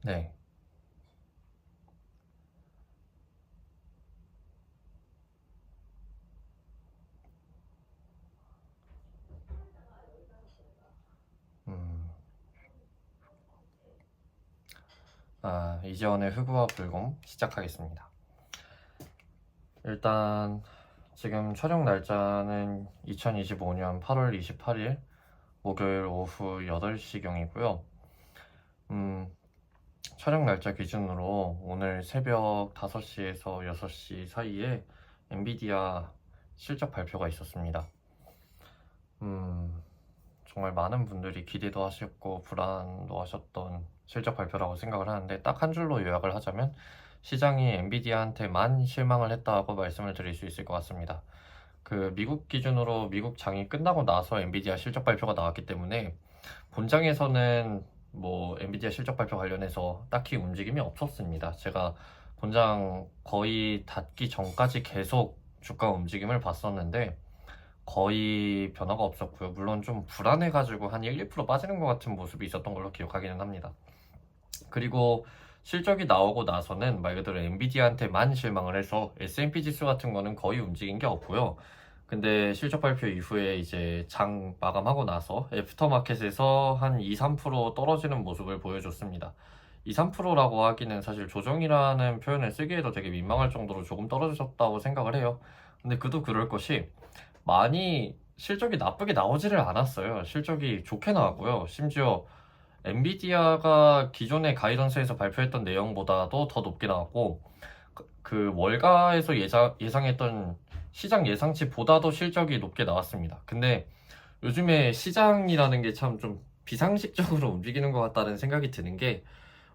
네. 음, 이재원의 흑우와 불곰 시작하겠습니다. 일단 지금 촬영 날짜는 2025년 8월 28일 목요일 오후 8시경이고요. 촬영 날짜 기준으로 오늘 새벽 5시에서 6시 사이에 엔비디아 실적 발표가 있었습니다. 정말 많은 분들이 기대도 하셨고 불안도 하셨던 실적 발표라고 생각을 하는데, 딱 한 줄로 요약을 하자면 시장이 엔비디아한테만 실망을 했다고 말씀을 드릴 수 있을 것 같습니다. 그 미국 기준으로 미국 장이 끝나고 나서 엔비디아 실적 발표가 나왔기 때문에 본장에서는 뭐 엔비디아 실적 발표 관련해서 딱히 움직임이 없었습니다. 제가 본장 거의 닫기 전까지 계속 주가 움직임을 봤었는데 거의 변화가 없었고요. 물론 좀 불안해가지고 한 1, 2% 빠지는 것 같은 모습이 있었던 걸로 기억하기는 합니다. 그리고 실적이 나오고 나서는 말 그대로 엔비디아한테만 실망을 해서 S&P 지수 같은 거는 거의 움직인 게 없고요. 근데 실적 발표 이후에 이제 장 마감하고 나서 애프터마켓에서 한 2, 3% 떨어지는 모습을 보여줬습니다. 2, 3%라고 하기는 사실 조정이라는 표현을 쓰기에도 되게 민망할 정도로 조금 떨어졌다고 생각을 해요. 근데 그도 그럴 것이 많이 실적이 나쁘게 나오지를 않았어요. 실적이 좋게 나왔고요. 심지어 엔비디아가 기존의 가이던스에서 발표했던 내용보다도 더 높게 나왔고, 그 월가에서 예상했던 시장 예상치보다도 실적이 높게 나왔습니다. 근데 요즘에 시장이라는 게 참 좀 비상식적으로 움직이는 것 같다는 생각이 드는 게,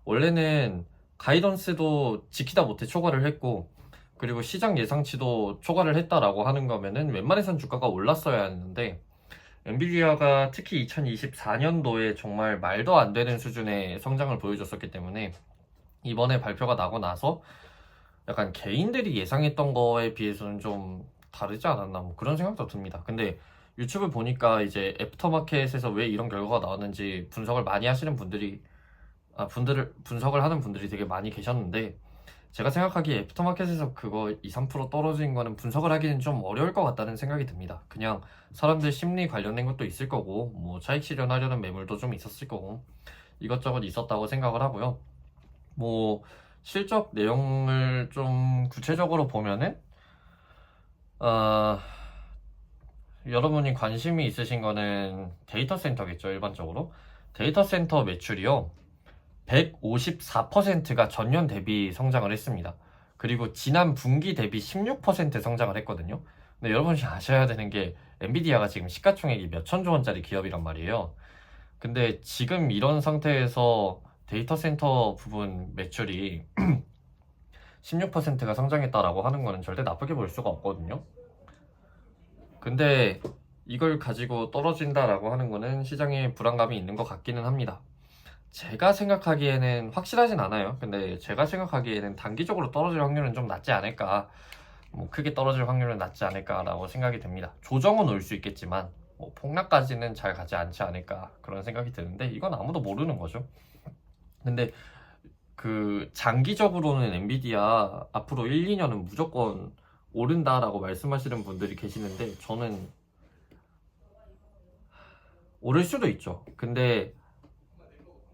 원래는 가이던스도 지키다 못해 초과를 했고, 그리고 시장 예상치도 초과를 했다라고 하는 거면은 웬만해선 주가가 올랐어야 했는데, 엔비디아가 특히 2024년도에 정말 말도 안 되는 수준의 성장을 보여줬었기 때문에 이번에 발표가 나고 나서 약간 개인들이 예상했던 거에 비해서는 좀 다르지 않았나, 뭐 그런 생각도 듭니다. 근데 유튜브 보니까 이제 애프터마켓에서 왜 이런 결과가 나왔는지 분석을 많이 하시는 분들이 분석을 하는 분들이 되게 많이 계셨는데, 제가 생각하기에 애프터마켓에서 그거 2, 3% 떨어진 거는 분석을 하기는 좀 어려울 것 같다는 생각이 듭니다. 그냥 사람들 심리 관련된 것도 있을 거고, 뭐 차익 실현하려는 매물도 좀 있었을 거고, 이것저것 있었다고 생각을 하고요. 뭐 실적 내용을 좀 구체적으로 보면은, 어, 여러분이 관심이 있으신 거는 데이터 센터겠죠, 일반적으로. 데이터 센터 매출이요, 154%가 전년 대비 성장을 했습니다. 그리고 지난 분기 대비 16% 성장을 했거든요. 근데 여러분이 아셔야 되는 게 엔비디아가 지금 시가총액이 몇 천조 원짜리 기업이란 말이에요. 근데 지금 이런 상태에서 데이터 센터 부분 매출이 16%가 성장했다라고 하는 거는 절대 나쁘게 볼 수가 없거든요. 근데 이걸 가지고 떨어진다라고 하는 거는 시장에 불안감이 있는 것 같기는 합니다. 제가 생각하기에는 확실하진 않아요. 근데 제가 생각하기에는 단기적으로 떨어질 확률은 좀 낮지 않을까, 뭐 크게 떨어질 확률은 낮지 않을까라고 생각이 듭니다. 조정은 올 수 있겠지만 뭐 폭락까지는 잘 가지 않지 않을까, 그런 생각이 드는데 이건 아무도 모르는 거죠. 근데 그 장기적으로는 엔비디아 앞으로 1, 2년은 무조건 오른다라고 말씀하시는 분들이 계시는데, 저는 오를 수도 있죠. 근데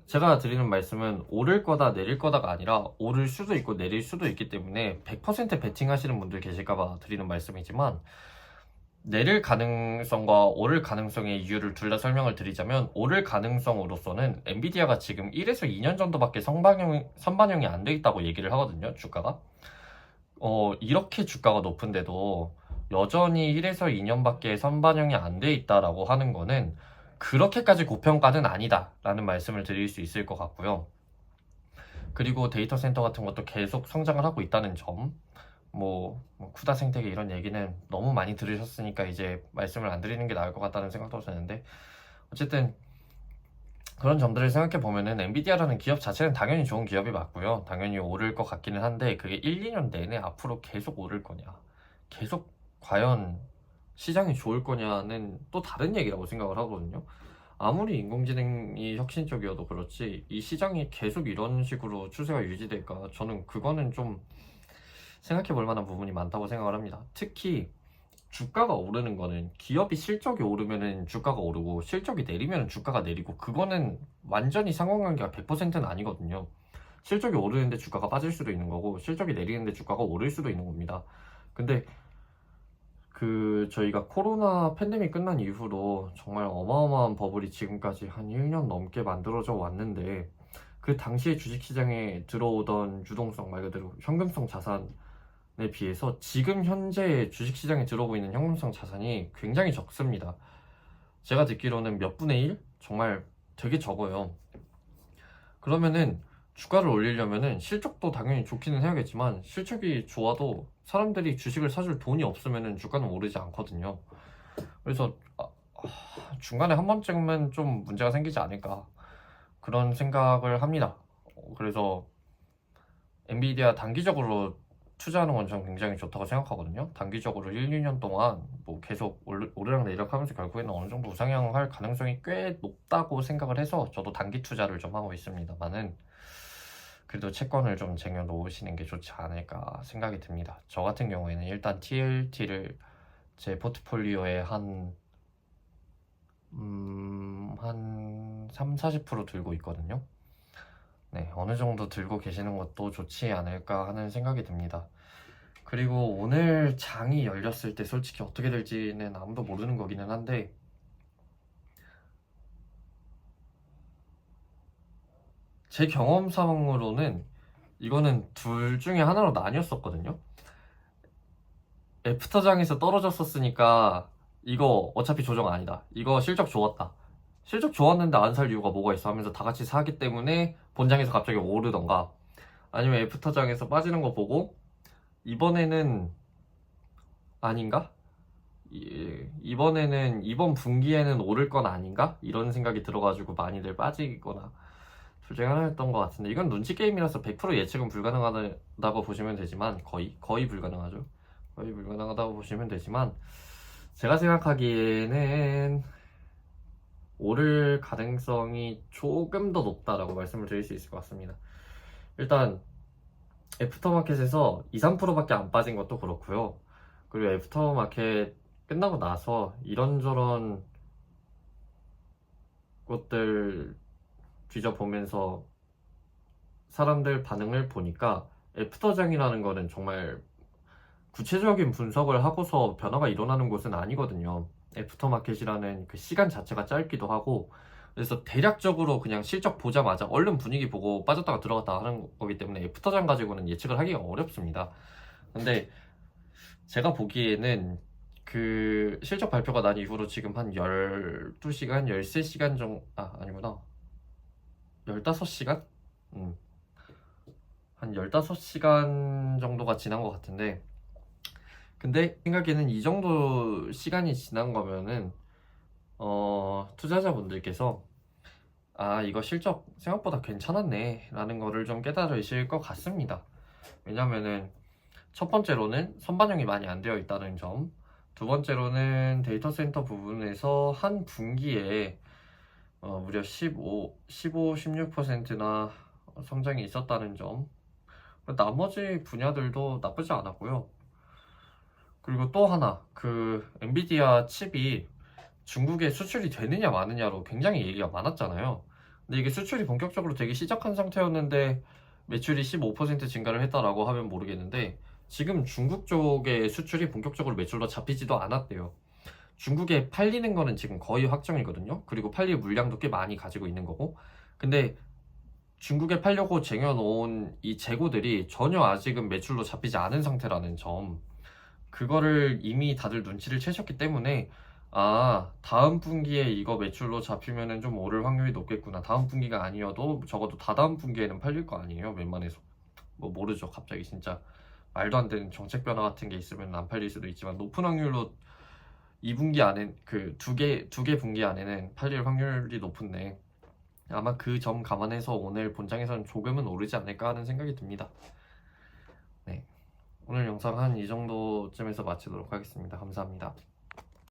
제가 드리는 말씀은 오를 거다 내릴 거다가 아니라 오를 수도 있고 내릴 수도 있기 때문에 100% 베팅하시는 분들 계실까봐 드리는 말씀이지만, 내릴 가능성과 오를 가능성의 이유를 둘 다 설명을 드리자면, 오를 가능성으로서는 엔비디아가 지금 1에서 2년 정도밖에 선반영이 안 돼 있다고 얘기를 하거든요, 주가가. 이렇게 주가가 높은데도 여전히 1에서 2년밖에 선반영이 안 돼 있다라고 하는 거는 그렇게까지 고평가는 아니다라는 말씀을 드릴 수 있을 것 같고요. 그리고 데이터 센터 같은 것도 계속 성장을 하고 있다는 점, 뭐 쿠다 생태계 이런 얘기는 너무 많이 들으셨으니까 이제 말씀을 안 드리는 게 나을 것 같다는 생각도 드는데, 어쨌든 그런 점들을 생각해 보면은 엔비디아라는 기업 자체는 당연히 좋은 기업이 맞고요. 당연히 오를 것 같기는 한데, 그게 1, 2년 내내 앞으로 계속 오를 거냐, 계속 과연 시장이 좋을 거냐는 또 다른 얘기라고 생각을 하거든요. 아무리 인공지능이 혁신적이어도 그렇지 이 시장이 계속 이런 식으로 추세가 유지될까? 저는 그거는 좀 생각해 볼 만한 부분이 많다고 생각을 합니다. 특히 주가가 오르는 거는 기업이 실적이 오르면은 주가가 오르고 실적이 내리면은 주가가 내리고 그거는 완전히 상관관계가 100%는 아니거든요. 실적이 오르는데 주가가 빠질 수도 있는 거고 실적이 내리는데 주가가 오를 수도 있는 겁니다. 근데 저희가 코로나 팬데믹 끝난 이후로 정말 어마어마한 버블이 지금까지 한 1년 넘게 만들어져 왔는데 그 당시에 주식시장에 들어오던 유동성 말 그대로 현금성 자산에 비해서 지금 현재 주식시장에 들어오고 있는 현금성 자산이 굉장히 적습니다. 제가 듣기로는 몇 분의 1? 정말 되게 적어요. 그러면은 주가를 올리려면은 실적도 당연히 좋기는 해야겠지만 실적이 좋아도 사람들이 주식을 사줄 돈이 없으면은 주가는 오르지 않거든요. 그래서 중간에 한 번쯤은 좀 문제가 생기지 않을까 그런 생각을 합니다. 그래서 엔비디아 단기적으로 투자하는 건 저는 굉장히 좋다고 생각하거든요. 단기적으로 1, 2년 동안 뭐 계속 오르락내리락 하면서 결국에는 어느 정도 우상향할 가능성이 꽤 높다고 생각을 해서 저도 단기 투자를 좀 하고 있습니다만은 그래도 채권을 좀 쟁여 놓으시는 게 좋지 않을까 생각이 듭니다. 저 같은 경우에는 일단 TLT를 제 포트폴리오에 한 3, 40% 들고 있거든요. 네, 어느 정도 들고 계시는 것도 좋지 않을까 하는 생각이 듭니다. 그리고 오늘 장이 열렸을 때 솔직히 어떻게 될지는 아무도 모르는 거기는 한데 제 경험상으로는 이거는 둘 중에 하나로 나뉘었었거든요. 애프터장에서 떨어졌었으니까 이거 어차피 조정 아니다. 이거 실적 좋았다. 실적 좋았는데 안 살 이유가 뭐가 있어 하면서 다 같이 사기 때문에 본장에서 갑자기 오르던가 아니면 애프터장에서 빠지는 거 보고 이번에는 아닌가? 이번에는 이번 분기에는 오를 건 아닌가? 이런 생각이 들어가지고 많이들 빠지거나 둘 중에 하나였던 것 같은데 이건 눈치 게임이라서 100% 예측은 불가능하다고 보시면 되지만 거의 불가능하죠. 거의 불가능하다고 보시면 되지만 제가 생각하기에는 오를 가능성이 조금 더 높다라고 말씀을 드릴 수 있을 것 같습니다. 일단 애프터마켓에서 2, 3%밖에 안 빠진 것도 그렇고요. 그리고 애프터마켓 끝나고 나서 이런저런 것들 뒤져보면서 사람들 반응을 보니까 애프터장이라는 거는 정말 구체적인 분석을 하고서 변화가 일어나는 곳은 아니거든요. 애프터마켓이라는 그 시간 자체가 짧기도 하고 그래서 대략적으로 그냥 실적 보자마자 얼른 분위기 보고 빠졌다가 들어갔다 하는 거기 때문에 애프터장 가지고는 예측을 하기가 어렵습니다. 근데 제가 보기에는 그 실적 발표가 난 이후로 지금 한 12시간, 13시간 정도, 아니구나. 15시간? 한 15시간 정도가 지난 것 같은데 근데 생각에는 이 정도 시간이 지난 거면은 투자자분들께서 이거 실적 생각보다 괜찮았네 라는 거를 좀 깨달으실 것 같습니다. 왜냐면은 첫 번째로는 선반영이 많이 안 되어 있다는 점, 두 번째로는 데이터 센터 부분에서 한 분기에 무려 16%나 성장이 있었다는 점, 나머지 분야들도 나쁘지 않았고요. 그리고 또 하나, 그 엔비디아 칩이 중국에 수출이 되느냐 마느냐로 굉장히 얘기가 많았잖아요. 근데 이게 수출이 본격적으로 되기 시작한 상태였는데 매출이 15% 증가를 했다라고 하면 모르겠는데 지금 중국 쪽의 수출이 본격적으로 매출로 잡히지도 않았대요. 중국에 팔리는 거는 지금 거의 확정이거든요. 그리고 팔릴 물량도 꽤 많이 가지고 있는 거고. 근데 중국에 팔려고 쟁여놓은 이 재고들이 전혀 아직은 매출로 잡히지 않은 상태라는 점. 그거를 이미 다들 눈치를 채셨기 때문에 다음 분기에 이거 매출로 잡히면은 좀 오를 확률이 높겠구나. 다음 분기가 아니어도 적어도 다다음 분기에는 팔릴 거 아니에요. 웬만해서. 뭐 모르죠. 갑자기 진짜 말도 안 되는 정책 변화 같은 게 있으면 안 팔릴 수도 있지만 높은 확률로 2분기 안에 그 두 개 분기 안에는 팔릴 확률이 높은데 아마 그 점 감안해서 오늘 본장에서는 조금은 오르지 않을까 하는 생각이 듭니다. 네. 오늘 영상 한 이 정도쯤에서 마치도록 하겠습니다. 감사합니다.